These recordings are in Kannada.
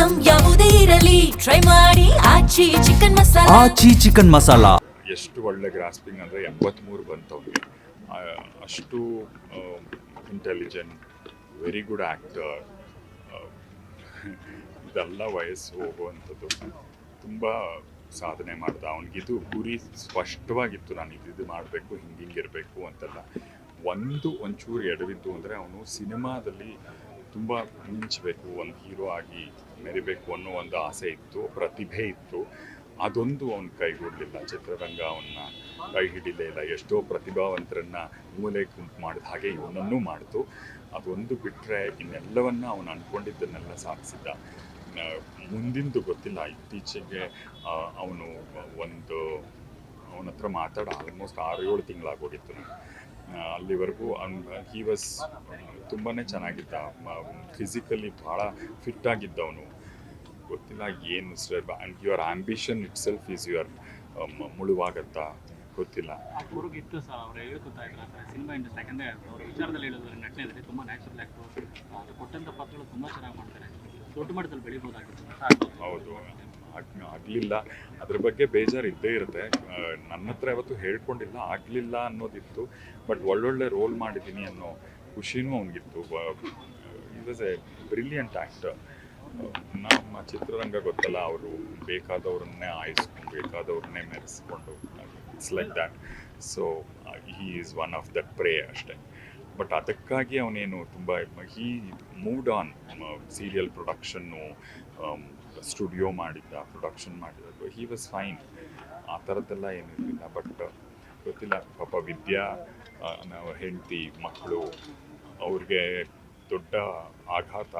ಐಟಂ ಯಾವುದೇ ಇರಲಿ ಟ್ರೈ ಮಾಡಿ ಆಚಿ ಚಿಕನ್ ಮಸಾಲಾ. ಆಚಿ ಚಿಕನ್ ಮಸಾಲಾ ಎಷ್ಟು ಒಳ್ಳೆ ಗ್ರಾಸ್ಪಿಂಗ್ ಅಂದರೆ 83 ಬಂತು ಅವ್ರಿಗೆ. ಅಷ್ಟು ಇಂಟೆಲಿಜೆಂಟ್, ವೆರಿ ಗುಡ್ ಆ್ಯಕ್ಟರ್. ಇದೆಲ್ಲ ವಯಸ್ಸು ಹೋಗುವಂಥದ್ದು. ತುಂಬ ಸಾಧನೆ ಮಾಡ್ದ. ಅವನಿಗಿದು ಗುರಿ ಸ್ಪಷ್ಟವಾಗಿತ್ತು, ನಾನು ಇದು ಮಾಡಬೇಕು, ಹಿಂಗಿರಬೇಕು ಅಂತೆಲ್ಲ. ಒಂಚೂರು ಎಡವಿದ್ದು ಅಂದರೆ ಅವನು ಸಿನಿಮಾದಲ್ಲಿ ತುಂಬ ಮಿಂಚಬೇಕು, ಒಂದು ಹೀರೋ ಆಗಿ ಮೆರಿಬೇಕು ಅನ್ನೋ ಒಂದು ಆಸೆ ಇತ್ತು, ಪ್ರತಿಭೆ ಇತ್ತು. ಅದೊಂದು ಅವನು ಕೈಗೂಡಲಿಲ್ಲ. ಚಿತ್ರರಂಗ ಅವನ್ನ ಕೈ ಹಿಡಿಲೇ ಇಲ್ಲ. ಎಷ್ಟೋ ಪ್ರತಿಭಾವಂತರನ್ನು ಮೂಲೆ ಗುಂಪು ಮಾಡಿದ ಹಾಗೆ ಇವನನ್ನೂ ಮಾಡ್ತು. ಅದೊಂದು ಬಿಟ್ಟರೆ ಇನ್ನೆಲ್ಲವನ್ನ ಅವನು ಅಂದ್ಕೊಂಡಿದ್ದನ್ನೆಲ್ಲ ಸಾಧಿಸಿದ್ದ. ಮುಂದಿಂದು ಗೊತ್ತಿಲ್ಲ. ಇತ್ತೀಚೆಗೆ ಅವನು ಅವನ ಹತ್ರ ಮಾತಾಡ ಆಲ್ಮೋಸ್ಟ್ 6-7 ತಿಂಗಳಾಗೋಗಿತ್ತು ನನಗೆ. ಅಲ್ಲಿವರೆಗೂ ಹಿ ವಾಸ್ ತುಂಬಾ ಚೆನ್ನಾಗಿದ್ದ. ಫಿಸಿಕಲಿ ಭಾಳ ಫಿಟ್ ಆಗಿದ್ದವನು. ಗೊತ್ತಿಲ್ಲ ಏನು sir, and your ambition itself is your ಮುಳುವಾಗತ್ತಾ ಗೊತ್ತಿಲ್ಲ. ಅವ್ರಿಗಿತ್ತು ಸರ್, ಅವ್ರು ಹೇಳ್ಕೊತಾ ಇದ್ದಾರೆ ಸಿನಿಮಾ ಇಂಡಸ್ಟ್ರಿ. ಯಾಕಂದರೆ ಅವ್ರ ವಿಚಾರದಲ್ಲಿ ಹೇಳೋದು ನಟನೆಯಲ್ಲಿ ತುಂಬ ನ್ಯಾಚುರಲ್ ಆ್ಯಕ್ಟರ್, ಅದು ಕೊಟ್ಟಂಥ ಪಾತ್ರಗಳು ತುಂಬ ಚೆನ್ನಾಗಿ ಮಾಡ್ತಾರೆ. ದೊಡ್ಡ ಮಟ್ಟದಲ್ಲಿ ಬೆಳಿಬೋದಾಗಿತ್ತು. ಹೌದು, ಆಗಲಿಲ್ಲ. ಅದ್ರ ಬಗ್ಗೆ ಬೇಜಾರು ಇದ್ದೇ ಇರುತ್ತೆ. ನನ್ನ ಹತ್ರ ಯಾವತ್ತೂ ಹೇಳ್ಕೊಂಡಿಲ್ಲ, ಆಗಲಿಲ್ಲ ಅನ್ನೋದಿತ್ತು. ಬಟ್ ಒಳ್ಳೊಳ್ಳೆ ರೋಲ್ ಮಾಡಿದ್ದೀನಿ ಅನ್ನೋ ಖುಷಿನೂ ಅವನಿಗಿತ್ತು. It was a brilliant actor. ನಮ್ಮ ಚಿತ್ರರಂಗ ಗೊತ್ತಲ್ಲ, ಅವರು ಬೇಕಾದವ್ರನ್ನೇ ಆಯಿಸ್ಕೊಂಡು ಬೇಕಾದವ್ರನ್ನೇ ಮೆರೆಸ್ಕೊಂಡು, it's like that. So he is one of that prey ಅಷ್ಟೇ. ಬಟ್ ಅದಕ್ಕಾಗಿ ಅವನೇನು ತುಂಬ ಹೀ ಮೂವ್ಡ್ ಆನ್. ಸೀರಿಯಲ್ ಪ್ರೊಡಕ್ಷನ್ನು, ಸ್ಟುಡಿಯೋ ಪ್ರೊಡಕ್ಷನ್ ಮಾಡಿದ್ದು, ಹಿ ವಾಸ್ ಫೈನ್. ಆ ಥರದ್ದೆಲ್ಲ ಏನೂ ಇರಲಿಲ್ಲ. ಬಟ್ ಗೊತ್ತಿಲ್ಲ, ಪಾಪ ವಿದ್ಯಾ, ನಾವು ಹೆಂಡತಿ, ಮಕ್ಕಳು, ಅವ್ರಿಗೆ ದೊಡ್ಡ ಆಘಾತ.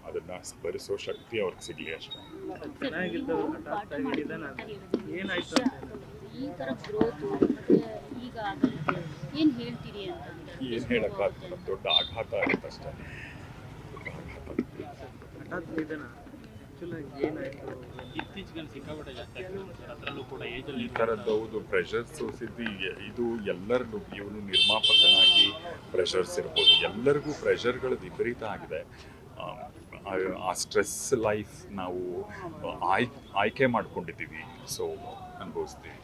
ಅದನ್ನು ಭರಿಸೋ ಶಕ್ತಿ ಅವ್ರಿಗೆ ಸಿಗಲಿ ಅಷ್ಟೇ. ಏನು ಹೇಳೋಕ್ಕಾಗ್ತದೆ, ದೊಡ್ಡ ಆಘಾತ ಆಗುತ್ತೆ ಅಷ್ಟೇ. ಈ ಥರದ್ದು ಪ್ರೆಷರ್ಸ್ ಇದು ಎಲ್ಲರಿಗೂ, ಇವನು ನಿರ್ಮಾಪಕನಾಗಿ ಪ್ರೆಷರ್ಸ್ ಇರ್ಬೋದು, ಎಲ್ಲರಿಗೂ ಪ್ರೆಷರ್ಗಳು ವಿಪರೀತ ಆಗಿದೆ. ಆ ಸ್ಟ್ರೆಸ್ ಲೈಫ್ ನಾವು ಆಯ್ಕೆ ಮಾಡ್ಕೊಂಡಿದ್ದೀವಿ. ಸೊ ಅನುಭವಿಸ್ತೀವಿ.